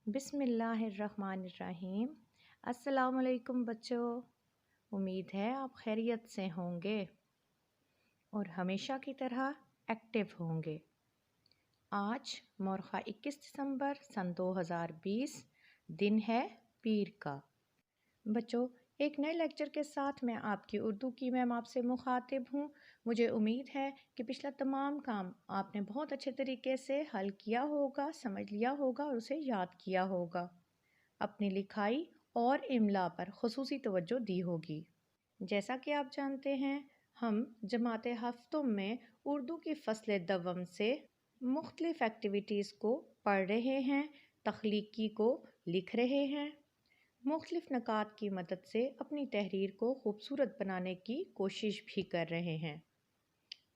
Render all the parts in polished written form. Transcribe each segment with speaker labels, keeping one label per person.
Speaker 1: بسم اللہ الرحمن الرحیم۔ السلام علیکم بچوں، امید ہے آپ خیریت سے ہوں گے اور ہمیشہ کی طرح ایکٹیو ہوں گے۔ آج مورخہ 21 دسمبر سن 2020 دن ہے پیر کا۔ بچوں، ایک نئے لیکچر کے ساتھ میں آپ کی اردو کی میم آپ سے مخاطب ہوں۔ مجھے امید ہے کہ پچھلا تمام کام آپ نے بہت اچھے طریقے سے حل کیا ہوگا، سمجھ لیا ہوگا اور اسے یاد کیا ہوگا۔ اپنی لکھائی اور املا پر خصوصی توجہ دی ہوگی۔ جیسا کہ آپ جانتے ہیں، ہم جماعت ہفتوں میں اردو کی فصل دوم سے مختلف ایکٹیویٹیز کو پڑھ رہے ہیں، تخلیقی کو لکھ رہے ہیں، مختلف نکات کی مدد سے اپنی تحریر کو خوبصورت بنانے کی کوشش بھی کر رہے ہیں۔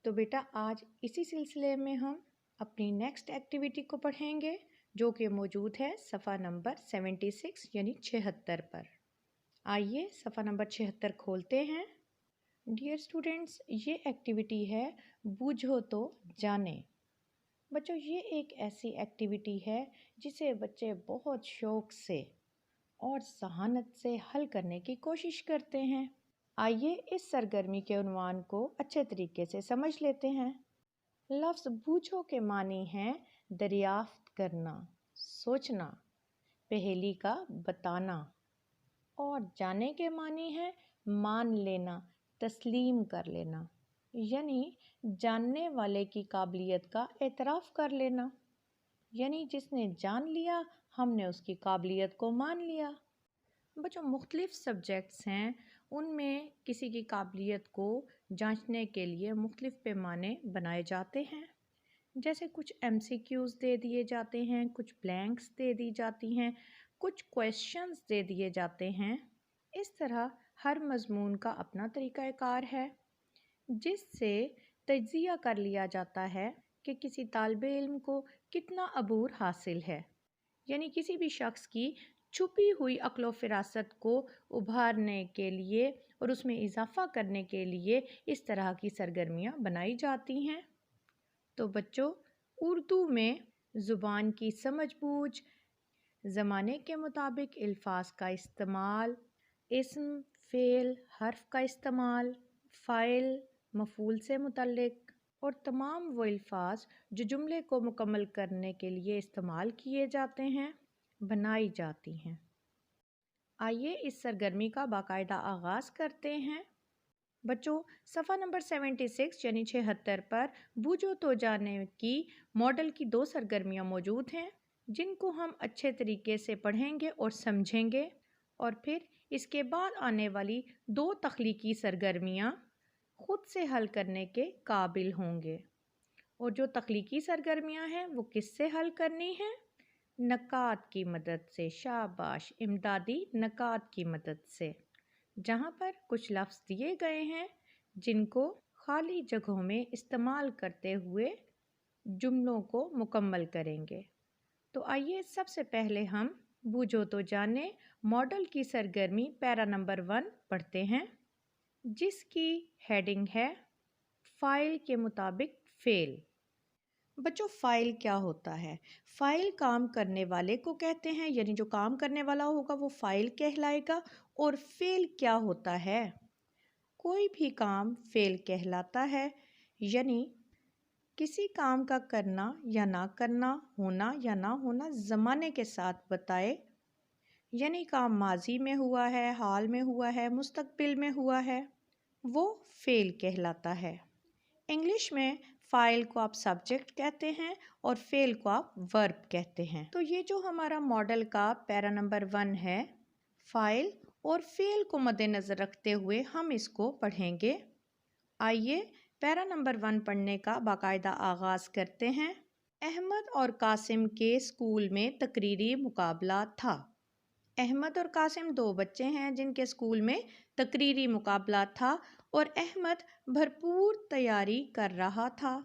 Speaker 1: تو بیٹا، آج اسی سلسلے میں ہم اپنی نیکسٹ ایکٹیویٹی کو پڑھیں گے، جو کہ موجود ہے صفحہ نمبر 76 یعنی 76 پر۔ آئیے صفحہ نمبر 76 کھولتے ہیں۔ ڈیئر اسٹوڈنٹس، یہ ایکٹیویٹی ہے بوجھو تو جانے۔ بچوں، یہ ایک ایسی ایکٹیویٹی ہے جسے بچے بہت شوق سے اور ذہانت سے حل کرنے کی کوشش کرتے ہیں۔ آئیے اس سرگرمی کے عنوان کو اچھے طریقے سے سمجھ لیتے ہیں۔ لفظ بوجھو کے معنی ہیں دریافت کرنا، سوچنا، پہیلی کا بتانا، اور جانے کے معنی ہے مان لینا، تسلیم کر لینا، یعنی جاننے والے کی قابلیت کا اعتراف کر لینا، یعنی جس نے جان لیا ہم نے اس کی قابلیت کو مان لیا۔ بچوں، مختلف سبجیکٹس ہیں، ان میں کسی کی قابلیت کو جانچنے کے لیے مختلف پیمانے بنائے جاتے ہیں۔ جیسے کچھ MCQs دے دیے جاتے ہیں، کچھ بلینکس دے دی جاتی ہیں، کچھ کویشچنز دے دیے جاتے ہیں۔ اس طرح ہر مضمون کا اپنا طریقہ کار ہے، جس سے تجزیہ کر لیا جاتا ہے کہ کسی طالب علم کو کتنا عبور حاصل ہے، یعنی کسی بھی شخص کی چھپی ہوئی عقل و فراست کو ابھارنے کے لیے اور اس میں اضافہ کرنے کے لیے اس طرح کی سرگرمیاں بنائی جاتی ہیں۔ تو بچوں، اردو میں زبان کی سمجھ بوجھ، زمانے کے مطابق الفاظ کا استعمال، اسم، فعل، حرف کا استعمال، فاعل، مفعول سے متعلق اور تمام وہ الفاظ جو جملے کو مکمل کرنے کے لیے استعمال کیے جاتے ہیں، بنائی جاتی ہیں۔ آئیے اس سرگرمی کا باقاعدہ آغاز کرتے ہیں۔ بچوں، صفحہ نمبر 76 یعنی 76 پر بوجھو تو جانے کی ماڈل کی 2 سرگرمیاں موجود ہیں، جن کو ہم اچھے طریقے سے پڑھیں گے اور سمجھیں گے، اور پھر اس کے بعد آنے والی 2 تخلیقی سرگرمیاں خود سے حل کرنے کے قابل ہوں گے۔ اور جو تخلیقی سرگرمیاں ہیں وہ کس سے حل کرنی ہیں؟ نکات کی مدد سے۔ شاباش، امدادی نکات کی مدد سے، جہاں پر کچھ لفظ دیے گئے ہیں جن کو خالی جگہوں میں استعمال کرتے ہوئے جملوں کو مکمل کریں گے۔ تو آئیے سب سے پہلے ہم بوجھو تو جانے ماڈل کی سرگرمی پیرا نمبر 1 پڑھتے ہیں، جس کی ہیڈنگ ہے فاعل کے مطابق فعل۔ بچوں، فاعل کیا ہوتا ہے؟ فاعل کام کرنے والے کو کہتے ہیں، یعنی جو کام کرنے والا ہوگا وہ فاعل کہلائے گا۔ اور فعل کیا ہوتا ہے؟ کوئی بھی کام فعل کہلاتا ہے، یعنی کسی کام کا کرنا یا نہ کرنا، ہونا یا نہ ہونا زمانے کے ساتھ بتائے، یعنی کام ماضی میں ہوا ہے، حال میں ہوا ہے، مستقبل میں ہوا ہے، وہ فعل کہلاتا ہے۔ انگلش میں فاعل کو آپ سبجیکٹ کہتے ہیں اور فعل کو آپ ورب کہتے ہیں۔ تو یہ جو ہمارا ماڈل کا پیرا نمبر 1 ہے، فاعل اور فعل کو مد نظر رکھتے ہوئے ہم اس کو پڑھیں گے۔ آئیے پیرا نمبر 1 پڑھنے کا باقاعدہ آغاز کرتے ہیں۔ احمد اور قاسم کے اسکول میں تقریری مقابلہ تھا۔ احمد اور قاسم 2 بچے ہیں جن کے اسکول میں تقریری مقابلہ تھا اور احمد بھرپور تیاری کر رہا تھا۔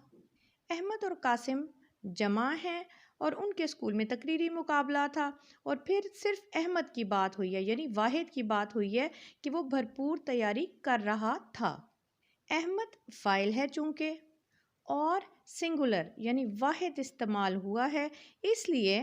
Speaker 1: احمد اور قاسم جمع ہیں اور ان کے اسکول میں تقریری مقابلہ تھا، اور پھر صرف احمد کی بات ہوئی ہے، یعنی واحد کی بات ہوئی ہے کہ وہ بھرپور تیاری کر رہا تھا۔ احمد فاعل ہے چونکہ، اور سنگولر یعنی واحد استعمال ہوا ہے، اس لیے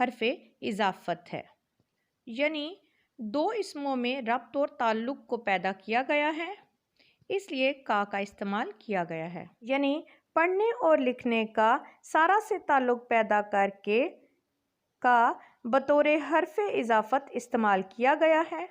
Speaker 1: حرف اضافت ہے، یعنی دو اسموں میں ربط اور تعلق کو پیدا کیا گیا ہے، اس لیے کا استعمال کیا گیا ہے، یعنی پڑھنے اور لکھنے کا سارا سے تعلق پیدا کر کے کا بطور حرف اضافت استعمال کیا گیا ہے۔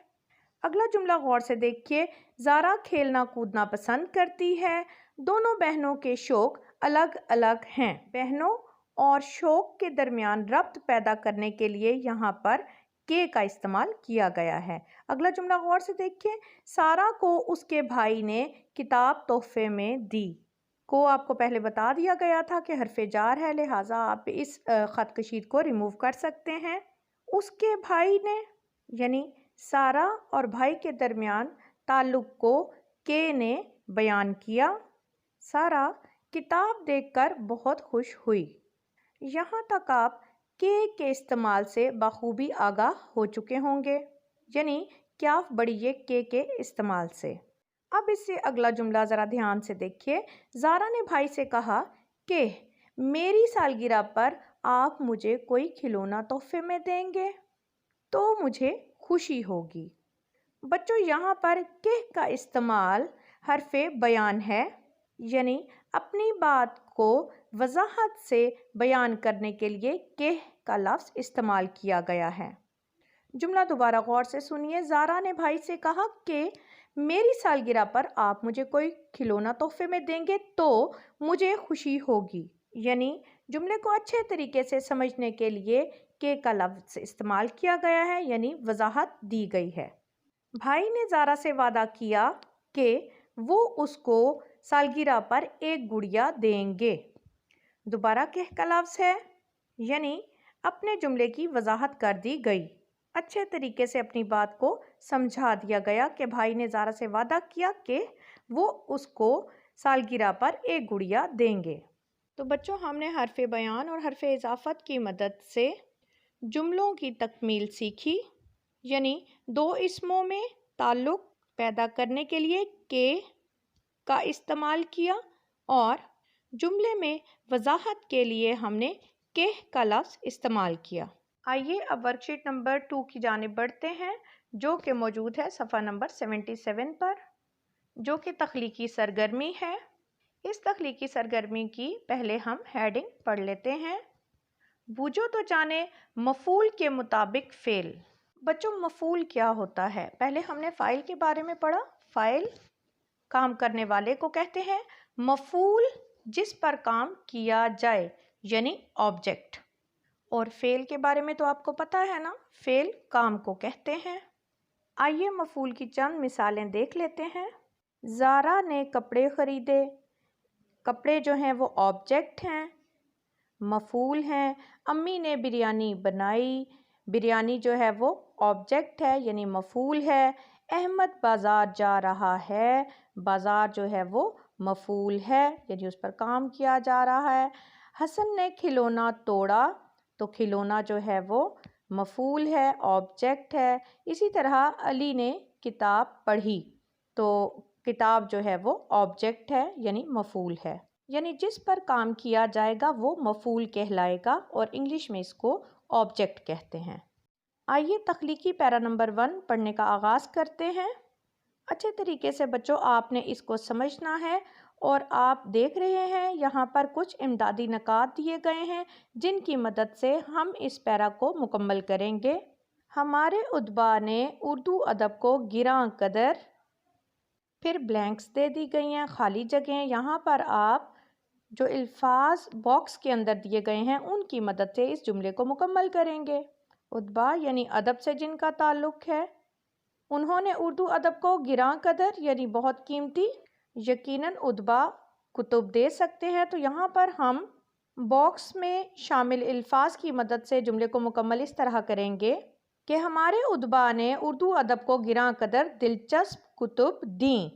Speaker 1: اگلا جملہ غور سے دیکھیے، زارا کھیلنا کودنا پسند کرتی ہے، دونوں بہنوں کے شوق الگ الگ ہیں۔ بہنوں اور شوق کے درمیان ربط پیدا کرنے کے لیے یہاں پر کے کا استعمال کیا گیا ہے۔ اگلا جملہ غور سے دیکھیے، سارا کو اس کے بھائی نے کتاب تحفے میں دی۔ کو آپ کو پہلے بتا دیا گیا تھا کہ حرف جار ہے، لہٰذا آپ اس خط کشید کو ریموو کر سکتے ہیں۔ اس کے بھائی نے، یعنی سارا اور بھائی کے درمیان تعلق کو کے نے بیان کیا۔ سارا کتاب دیکھ کر بہت خوش ہوئی۔ یہاں تک آپ کے استعمال سے بخوبی آگاہ ہو چکے ہوں گے، یعنی کیا بڑی ہے کے استعمال سے۔ اب اس سے اگلا جملہ ذرا دھیان سے دیکھیے، زارا نے بھائی سے کہا کہ میری سالگرہ پر آپ مجھے کوئی کھلونا تحفے میں دیں گے تو مجھے خوشی ہوگی۔ بچوں یہاں پر کہ کا استعمال حرف بیان ہے، یعنی اپنی بات کو وضاحت سے بیان کرنے کے لیے کہ کا لفظ استعمال کیا گیا ہے۔ جملہ دوبارہ غور سے سنیے، زارا نے بھائی سے کہا کہ میری سالگرہ پر آپ مجھے کوئی کھلونا تحفے میں دیں گے تو مجھے خوشی ہوگی، یعنی جملے کو اچھے طریقے سے سمجھنے کے لیے کہ کا لفظ استعمال کیا گیا ہے، یعنی وضاحت دی گئی ہے۔ بھائی نے زارا سے وعدہ کیا کہ وہ اس کو سالگرہ پر ایک گڑیا دیں گے۔ دوبارہ کہ کا لفظ ہے، یعنی اپنے جملے کی وضاحت کر دی گئی، اچھے طریقے سے اپنی بات کو سمجھا دیا گیا کہ بھائی نے زارا سے وعدہ کیا کہ وہ اس کو سالگرہ پر ایک گڑیا دیں گے۔ تو بچوں ہم نے حرف بیان اور حرف اضافت کی مدد سے جملوں کی تکمیل سیکھی، یعنی دو اسموں میں تعلق پیدا کرنے کے لیے کہ کا استعمال کیا اور جملے میں وضاحت کے لیے ہم نے کہ کا لفظ استعمال کیا۔ آئیے اب ورک شیٹ نمبر 2 کی جانب بڑھتے ہیں، جو کہ موجود ہے صفحہ نمبر 77 پر، جو کہ تخلیقی سرگرمی ہے۔ اس تخلیقی سرگرمی کی پہلے ہم ہیڈنگ پڑھ لیتے ہیں۔ بوجھو تو جانے مفعول کے مطابق فعل۔ بچوں مفعول کیا ہوتا ہے؟ پہلے ہم نے فاعل کے بارے میں پڑھا۔ فاعل کام کرنے والے کو کہتے ہیں، مفعول جس پر کام کیا جائے یعنی آبجیکٹ، اور فعل کے بارے میں تو آپ کو پتہ ہے نا، فعل کام کو کہتے ہیں۔ آئیے مفعول کی چند مثالیں دیکھ لیتے ہیں۔ زارا نے کپڑے خریدے، کپڑے جو ہیں وہ آبجیکٹ ہیں، مفعول ہیں۔ امی نے بریانی بنائی، بریانی جو ہے وہ آبجیکٹ ہے یعنی مفعول ہے۔ احمد بازار جا رہا ہے، بازار جو ہے وہ مفعول ہے یعنی اس پر کام کیا جا رہا ہے۔ حسن نے کھلونا توڑا، تو کھلونا جو ہے وہ مفعول ہے، آبجیکٹ ہے۔ اسی طرح علی نے کتاب پڑھی، تو کتاب جو ہے وہ آبجیکٹ ہے یعنی مفعول ہے، یعنی جس پر کام کیا جائے گا وہ مفعول کہلائے گا، اور انگلش میں اس کو آبجیکٹ کہتے ہیں۔ آئیے تخلیقی پیرا نمبر 1 پڑھنے کا آغاز کرتے ہیں۔ اچھے طریقے سے بچوں آپ نے اس کو سمجھنا ہے، اور آپ دیکھ رہے ہیں یہاں پر کچھ امدادی نکات دیے گئے ہیں جن کی مدد سے ہم اس پیرا کو مکمل کریں گے۔ ہمارے ادبا نے اردو ادب کو گراں قدر، پھر بلینکس دے دی گئی ہیں، خالی جگہیں۔ یہاں پر آپ جو الفاظ باکس کے اندر دیے گئے ہیں ان کی مدد سے اس جملے کو مکمل کریں گے۔ ادبا یعنی ادب سے جن کا تعلق ہے، انہوں نے اردو ادب کو گراں قدر یعنی بہت قیمتی، یقیناً ادبا کتب دے سکتے ہیں۔ تو یہاں پر ہم باکس میں شامل الفاظ کی مدد سے جملے کو مکمل اس طرح کریں گے کہ ہمارے ادبا نے اردو ادب کو گراں قدر دلچسپ کتب دیں۔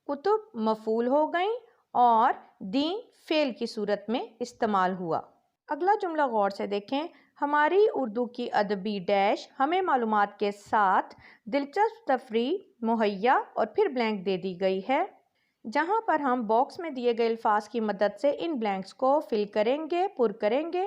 Speaker 1: کتب مفعول ہو گئیں اور دیں فعل کی صورت میں استعمال ہوا۔ اگلا جملہ غور سے دیکھیں، ہماری اردو کی ادبی ڈیش ہمیں معلومات کے ساتھ دلچسپ تفریح مہیا، اور پھر بلینک دے دی گئی ہے، جہاں پر ہم باکس میں دیے گئے الفاظ کی مدد سے ان بلینکس کو فل کریں گے، پر کریں گے۔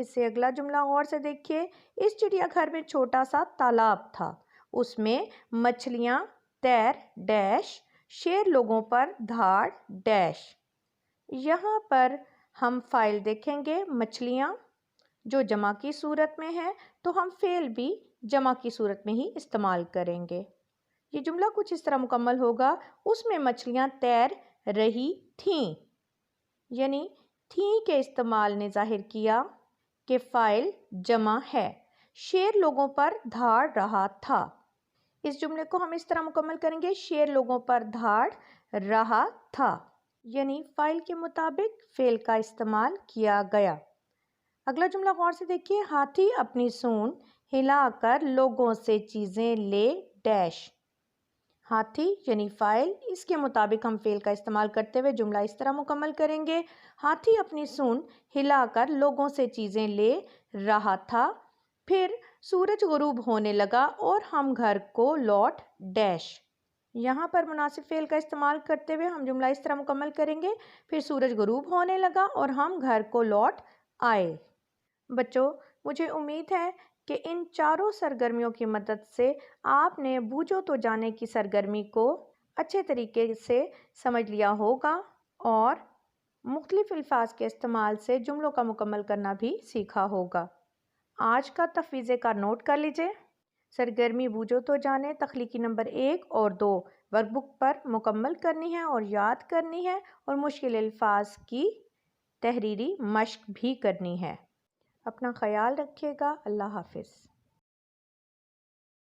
Speaker 1: اس سے اگلا جملہ غور سے دیکھیے۔ اس چڑیا گھر میں چھوٹا سا تالاب تھا، اس میں مچھلیاں تیر ڈیش، شیر لوگوں پر دھاڑ ڈیش۔ یہاں پر ہم فاعل دیکھیں گے مچھلیاں، جو جمع کی صورت میں ہے تو ہم فعل بھی جمع کی صورت میں ہی استعمال کریں گے۔ یہ جملہ کچھ اس طرح مکمل ہوگا، اس میں مچھلیاں تیر رہی تھیں، یعنی تھیں کے استعمال نے ظاہر کیا کہ فاعل جمع ہے۔ شیر لوگوں پر دھاڑ رہا تھا، اس جملے کو ہم اس طرح مکمل کریں گے، شیر لوگوں پر دھاڑ رہا تھا، یعنی فاعل کے مطابق فعل کا استعمال کیا گیا۔ اگلا جملہ غور سے دیکھیے۔ ہاتھی اپنی سونڈ ہلا کر لوگوں سے چیزیں لے ڈیش۔ ہاتھی یعنی فاعل، اس کے مطابق ہم فعل کا استعمال کرتے ہوئے جملہ اس طرح مکمل کریں گے، ہاتھی اپنی سونڈ ہلا کر لوگوں سے چیزیں لے رہا تھا، پھر سورج غروب ہونے لگا اور ہم گھر کو لوٹ ڈیش۔ یہاں پر مناسب فعل کا استعمال کرتے ہوئے ہم جملہ اس طرح مکمل کریں گے، پھر سورج غروب ہونے لگا اور ہم گھر کو لوٹ آئے۔ بچوں، مجھے امید ہے کہ ان چاروں سرگرمیوں کی مدد سے آپ نے بوجھو تو جانے کی سرگرمی کو اچھے طریقے سے سمجھ لیا ہوگا اور مختلف الفاظ کے استعمال سے جملوں کا مکمل کرنا بھی سیکھا ہوگا۔ آج کا تفویض کار نوٹ کر لیجئے۔ سرگرمی بوجھو تو جانے تخلیقی نمبر 1 اور 2 ورک بک پر مکمل کرنی ہے اور یاد کرنی ہے، اور مشکل الفاظ کی تحریری مشق بھی کرنی ہے۔ اپنا خیال رکھیے گا۔ اللہ حافظ۔